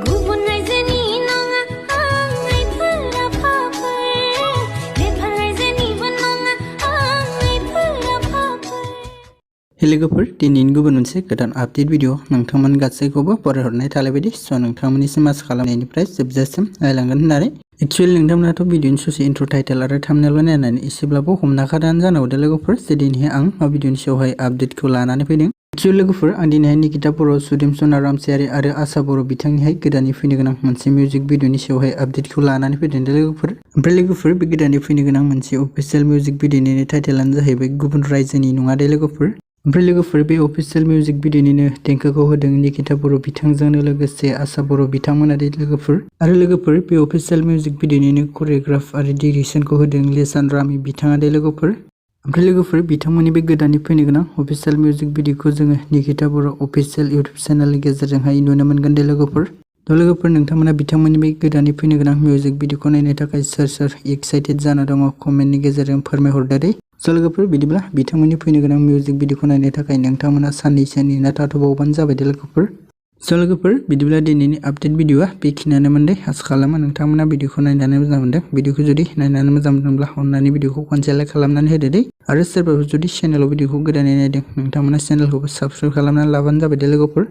गुबुन रायजोनि नङा आं आइफोरा फाफोर नेपाल रायजोनिबो नङा आं आइफोरा फाफोर। हे लोगोफोर दिनैनि गुबुन मोनसे गोदान आपडेट भिडिअ नोंथांमोन गासैखौबो फरायहरनाय थालायबायदि नोंथांमोननिसिम आसा खालामनायनिफ्राय जोबजासिम नायलांगोन होननानै एक्चुअली नोंथांमोनाथ' भिडिअनि ससे इन्ट्र टाइटेल आरो थाम्बनेल नायनानै एसेब्लाबो हमनो हाखादोंआनो जानो हागौ लोगोफोर जे दिनैहाय आं मा भिडिअनि सायावहाय आपडेटखौ लानानै फैदों। एक्चुअली लोगोफोर आं दिनैहाय निकिता बर' सुदेम सना रामसियारि आरो आशा बर' बिथांनिहाय गोदानै फैनो गोनां मोनसे मिउजिक भिडिअनि सायावहाय आपडेटखौ लानानै फैदों लोगोफोर। ओमफ्राय लोगोफोर बे गोदानै फैनो गोनां मोनसे अफिसियेल मिउजिक भिडिअनि टाइटेलानो जाहैबाय गुबुन रायजोनि नङा दे लोगोफोर। ओमफ्राय लोगोफोर बे अफिसियेल मिउजिक भिडिअनिनो देंखोखौ होदों निकिता बर' बिथांजोंनो लोगोसे आशा बर' बिथांमोना दे लोगोफोर। आरो लोगोफोर बे अफिसियेल मिउजिक भिडिअनिनो करिय'ग्राफ आरो डिरेक्सनखौ होदों लिसान रामी बिथाङा दे लोगोफोर। ओमफ्राय लोगोफोर बिथांमोननि बे गोदानै फैनो गोनां अफिसियेल मिउजिक भिडिअखौ जोङो निकिता बर' अफिसियेल इउटुब चेनेलनि गेजेरजोंहाय नुनो मोनगोन दे लोगोफोर। लोगोफोर नोंथांमोना बिथांमोननि बे गोदानै फैनो गोनां मिउजिक भिडिअखौ नायनो थाखाय सोर एक्साइटेड जाना दङ कमेन्टनि गेजेरजों फोरमायहरदो दे। लोगोफोर बिदिब्ला बिथांमोननि फैनो गोनां मिउजिक भिडिअखौ नायनो थाखाय नोंथांमोना साननैसो नेना थाथ'बावबानो जाबाय दे लोगोफोर। लोगोफोर बिदिब्ला दिनैनि आपडेट भिडिअआ बेखिनियानोमोन दे। आसा खालामो नोंथांमोना भिडिअखौ नायनानै मोजां मोनदों। भिडिअखौ जुदि नायनानै मोजां मोनदोंब्ला अननानै भिडिअखौ खनसे लाइक खालामनानै होदो दे। आरो सोरबाफोर जुदि चेनेलाव भिडिअखौ गोदानै नायदों नोंथांमोना चेनेलखौबो साबस्क्राइब खालामनानै लाबानो जाबाय दे लोगोफोर।